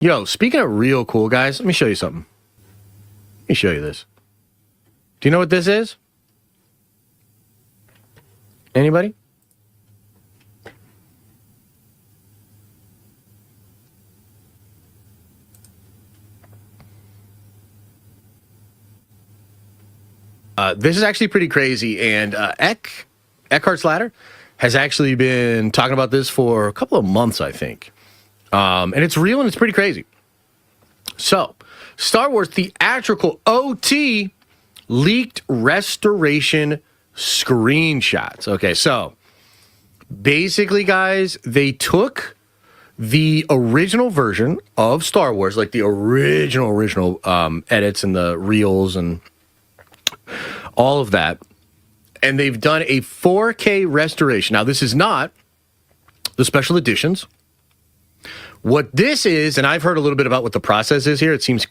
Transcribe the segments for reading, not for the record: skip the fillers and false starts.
Yo, speaking of real cool, guys, let me show you something. Let me show you this. Do you know what this is? Anybody? This is actually pretty crazy, and Eckhart's Ladder has actually been talking about this for a couple of months, I think. And it's real and it's pretty crazy. So, Star Wars theatrical OT leaked restoration screenshots. Okay, so basically, guys, they took the original version of Star Wars, like the original edits and the reels and all of that, and they've done a 4K restoration. Now, this is not the special editions. What this is, and I've heard a little bit about what the process is here. It seems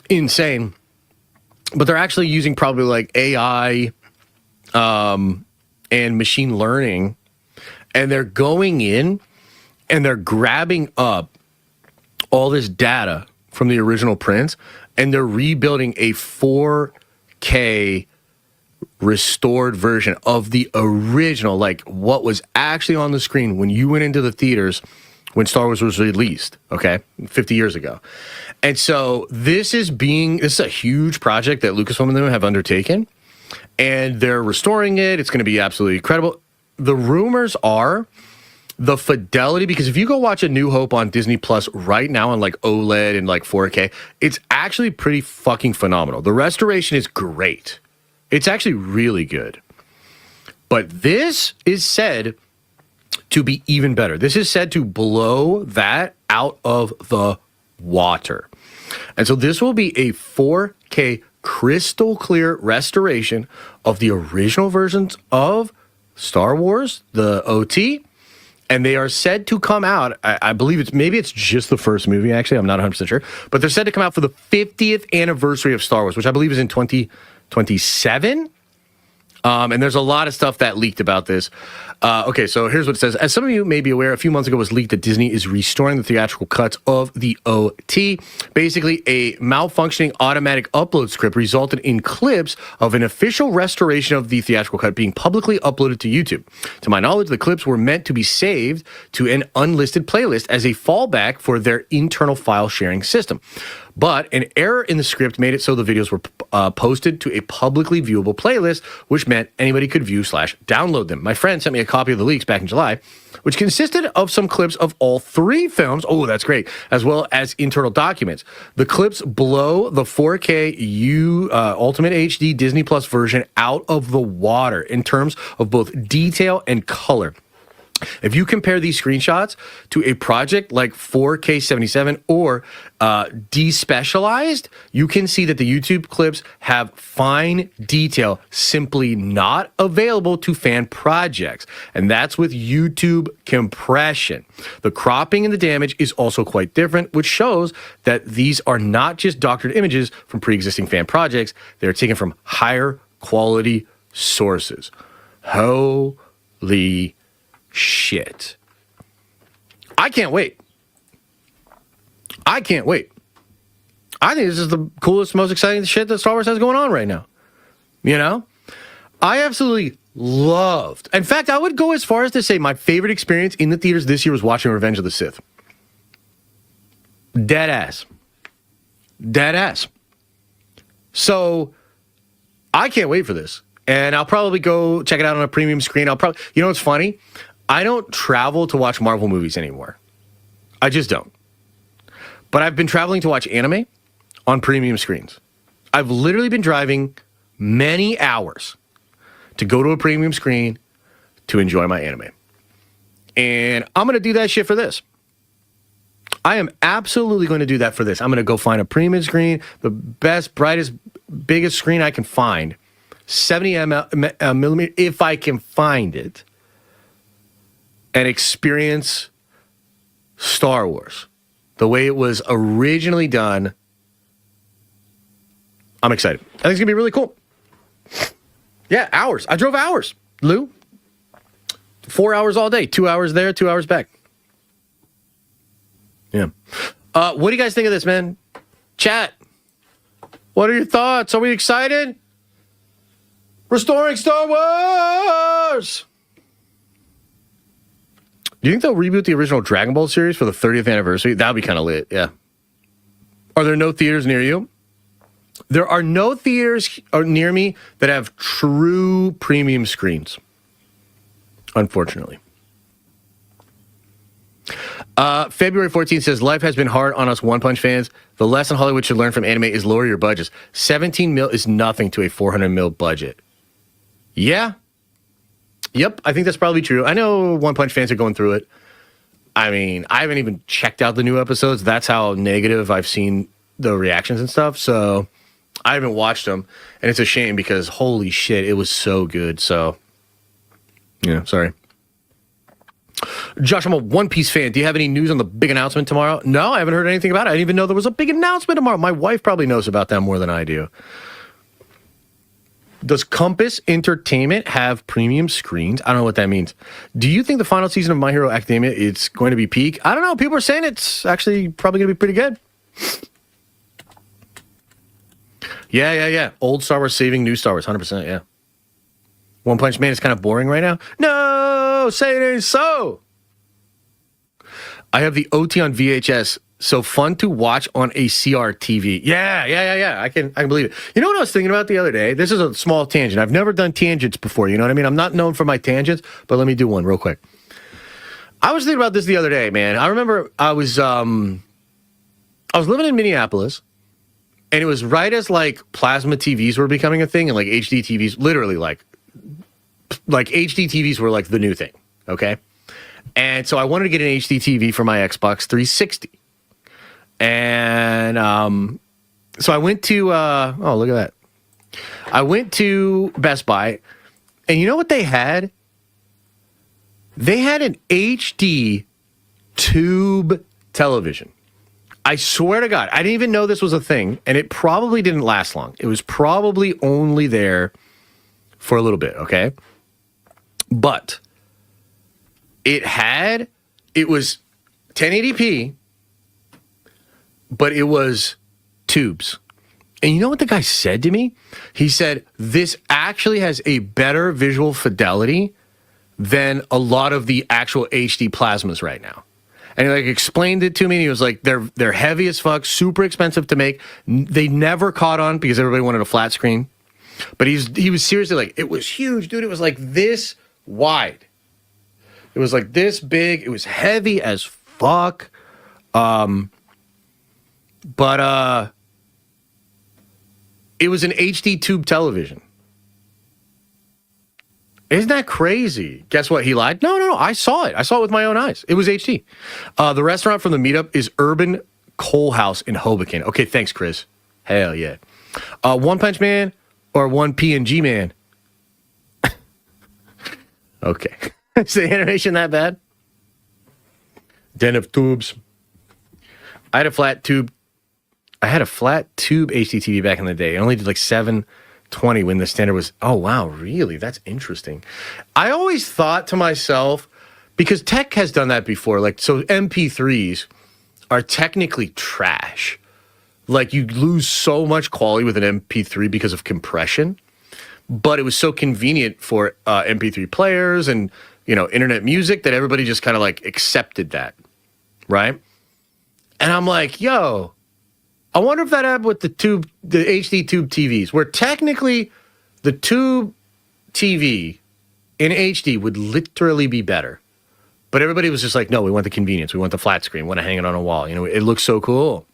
insane, but they're actually using probably like AI and machine learning, and they're going in and they're grabbing up all this data from the original prints, and they're rebuilding a 4K restored version of the original, like what was actually on the screen when you went into the theaters when Star Wars was released, okay, 50 years ago. And so this is a huge project that Lucasfilm and them have undertaken, and they're restoring it. It's going to be absolutely incredible. The rumors are the fidelity, because if you go watch A New Hope on Disney Plus right now on like OLED and like 4K, it's actually pretty fucking phenomenal. The restoration is great. It's actually really good. But this is said to be even better. This is said to blow that out of the water. And so this will be a 4K crystal clear restoration of the original versions of Star Wars, the OT, and they are said to come out, I believe it's just the first movie, actually, I'm not 100% sure, but they're said to come out for the 50th anniversary of Star Wars, which I believe is in 2027. And there's a lot of stuff that leaked about this. Okay, so here's what it says. As some of you may be aware, a few months ago it was leaked that Disney is restoring the theatrical cuts of the OT. Basically, a malfunctioning automatic upload script resulted in clips of an official restoration of the theatrical cut being publicly uploaded to YouTube. To my knowledge, the clips were meant to be saved to an unlisted playlist as a fallback for their internal file sharing system. But an error in the script made it so the videos were posted to a publicly viewable playlist, which meant anybody could view/download them. My friend sent me a copy of the leaks back in July, which consisted of some clips of all three films. Oh, that's great. As well as internal documents. The clips blow the 4K Ultimate HD Disney Plus version out of the water in terms of both detail and color. If you compare these screenshots to a project like 4K 77 or Despecialized, you can see that the YouTube clips have fine detail simply not available to fan projects. And that's with YouTube compression. The cropping and the damage is also quite different, which shows that these are not just doctored images from pre-existing fan projects. They're taken from higher quality sources. Holy shit. I can't wait. I think this is the coolest, most exciting shit that Star Wars has going on right now. You know? I absolutely loved. In fact, I would go as far as to say my favorite experience in the theaters this year was watching Revenge of the Sith. Dead ass. So, I can't wait for this. And I'll probably go check it out on a premium screen. You know what's funny? I don't travel to watch Marvel movies anymore. I just don't. But I've been traveling to watch anime on premium screens. I've literally been driving many hours to go to a premium screen to enjoy my anime. And I'm going to do that shit for this. I am absolutely going to do that for this. I'm going to go find a premium screen, the best, brightest, biggest screen I can find, 70 millimeter, if I can find it, and experience Star Wars the way it was originally done. I'm excited. I think it's going to be really cool. Yeah, hours. I drove hours, Lou. 4 hours all day. 2 hours there, 2 hours back. Yeah. What do you guys think of this, man? Chat. What are your thoughts? Are we excited? Restoring Star Wars! Do you think they'll reboot the original Dragon Ball series for the 30th anniversary? That would be kind of lit, yeah. Are there no theaters near you? There are no theaters near me that have true premium screens, unfortunately. February 14th says, life has been hard on us One Punch fans. The lesson Hollywood should learn from anime is lower your budgets. 17 mil is nothing to a 400 mil budget. Yeah. Yep, I think that's probably true. I know One Punch fans are going through it. I mean, I haven't even checked out the new episodes. That's how negative I've seen the reactions and stuff. So I haven't watched them. And it's a shame because holy shit, it was so good. So, yeah, sorry. Josh, I'm a One Piece fan. Do you have any news on the big announcement tomorrow? No, I haven't heard anything about it. I didn't even know there was a big announcement tomorrow. My wife probably knows about that more than I do. Does Compass Entertainment have premium screens? I don't know what that means. Do you think the final season of My Hero Academia is going to be peak? I don't know. People are saying it's actually probably going to be pretty good. Yeah. Old Star Wars saving new Star Wars. 100%, yeah. One Punch Man is kind of boring right now. No, say it ain't so. I have the OT on VHS. So fun to watch on a CRTV. Yeah. I can believe it. You know what I was thinking about the other day? This is a small tangent. I've never done tangents before. You know what I mean? I'm not known for my tangents, but let me do one real quick. I was thinking about this the other day, man. I remember I was living in Minneapolis, and it was right as like plasma TVs were becoming a thing, and like HD TVs, literally like HD TVs were like the new thing. Okay, and so I wanted to get an HD TV for my Xbox 360. And so I went to, oh, look at that. I went to Best Buy, and you know what they had? They had an HD tube television. I swear to God, I didn't even know this was a thing, and it probably didn't last long. It was probably only there for a little bit, okay? But it was 1080p, but it was tubes. And you know what the guy said to me? He said, this actually has a better visual fidelity than a lot of the actual HD plasmas right now. And he like explained it to me. And he was like, they're heavy as fuck, super expensive to make. They never caught on because everybody wanted a flat screen. But he was seriously like, it was huge, dude. It was like this wide. It was like this big. It was heavy as fuck. But it was an HD tube television. Isn't that crazy? Guess what? He lied. No. I saw it. I saw it with my own eyes. It was HD. The restaurant from the meetup is Urban Coal House in Hoboken. Okay, thanks, Chris. Hell yeah. One Punch Man or one PNG Man? Okay. Is the animation that bad? Den of Tubes. I had a flat tube HD TV back in the day. I only did like 720 when the standard was, oh, wow, really? That's interesting. I always thought to myself, because tech has done that before, like, so MP3s are technically trash. Like, you lose so much quality with an MP3 because of compression, but it was so convenient for MP3 players and, you know, internet music that everybody just kind of like accepted that, right? And I'm like, yo, I wonder if that happened with the HD tube TVs, where technically the tube TV in HD would literally be better. But everybody was just like, no, we want the convenience. We want the flat screen. We want to hang it on a wall. You know, it looks so cool.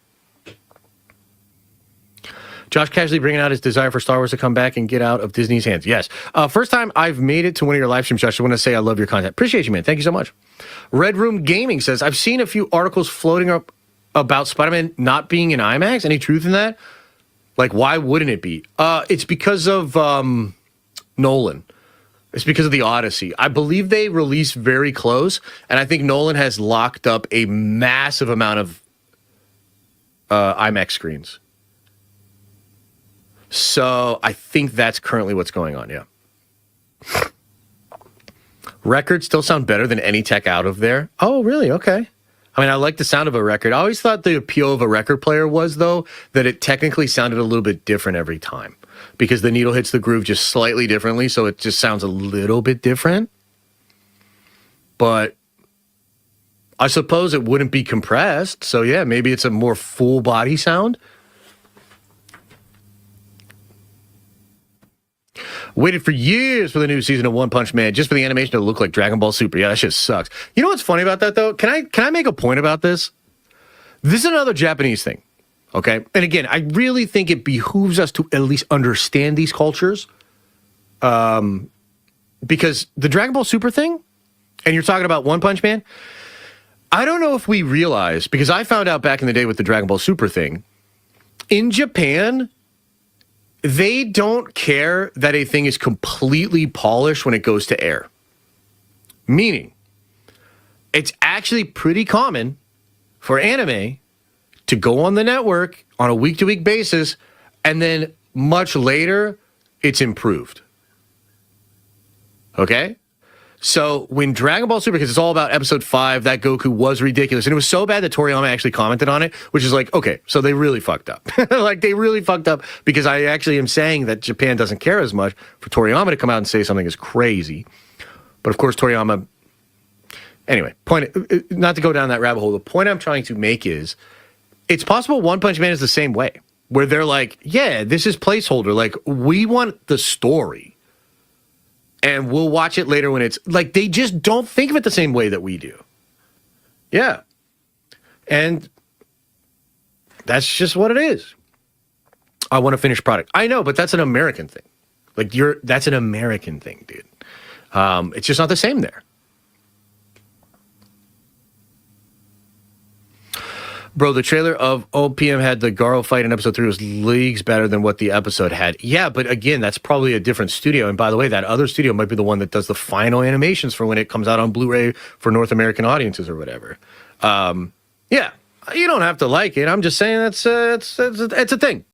Josh casually bringing out his desire for Star Wars to come back and get out of Disney's hands. Yes. First time I've made it to one of your live streams, Josh. I want to say I love your content. Appreciate you, man. Thank you so much. Red Room Gaming says, I've seen a few articles floating up about Spider-Man not being in IMAX. Any truth in that? Like, why wouldn't it be? It's because of Nolan. It's because of the Odyssey. I believe they released very close, and I think Nolan has locked up a massive amount of IMAX screens. So I think that's currently what's going on, yeah. Records still sound better than any tech out of there. Oh, really? Okay. I mean, I like the sound of a record. I always thought the appeal of a record player was, though, that it technically sounded a little bit different every time because the needle hits the groove just slightly differently, so it just sounds a little bit different. But I suppose it wouldn't be compressed, so yeah, maybe it's a more full body sound. Waited for years for the new season of One Punch Man just for the animation to look like Dragon Ball Super. Yeah, that shit sucks. You know what's funny about that, though? Can I make a point about this? This is another Japanese thing, okay? And again, I really think it behooves us to at least understand these cultures. Because the Dragon Ball Super thing, and you're talking about One Punch Man, I don't know if we realize, because I found out back in the day with the Dragon Ball Super thing, in Japan, they don't care that a thing is completely polished when it goes to air. Meaning, it's actually pretty common for anime to go on the network on a week-to-week basis, and then much later, it's improved. Okay? So when Dragon Ball Super, because it's all about episode 5, that Goku was ridiculous. And it was so bad that Toriyama actually commented on it, which is like, okay, so they really fucked up. Like, they really fucked up because I actually am saying that Japan doesn't care as much for Toriyama to come out and say something is crazy. But of course, Toriyama... Anyway, not to go down that rabbit hole, the point I'm trying to make is, it's possible One Punch Man is the same way, where they're like, yeah, this is placeholder. Like, we want the story. And we'll watch it later when it's... Like, they just don't think of it the same way that we do. Yeah. And that's just what it is. I want a finished product. I know, but that's an American thing. Like, that's an American thing, dude. It's just not the same there. Bro, the trailer of OPM had the Garo fight in episode 3 was leagues better than what the episode had. Yeah, but again, that's probably a different studio. And by the way, that other studio might be the one that does the final animations for when it comes out on Blu-ray for North American audiences or whatever. Yeah, you don't have to like it. I'm just saying it's a thing.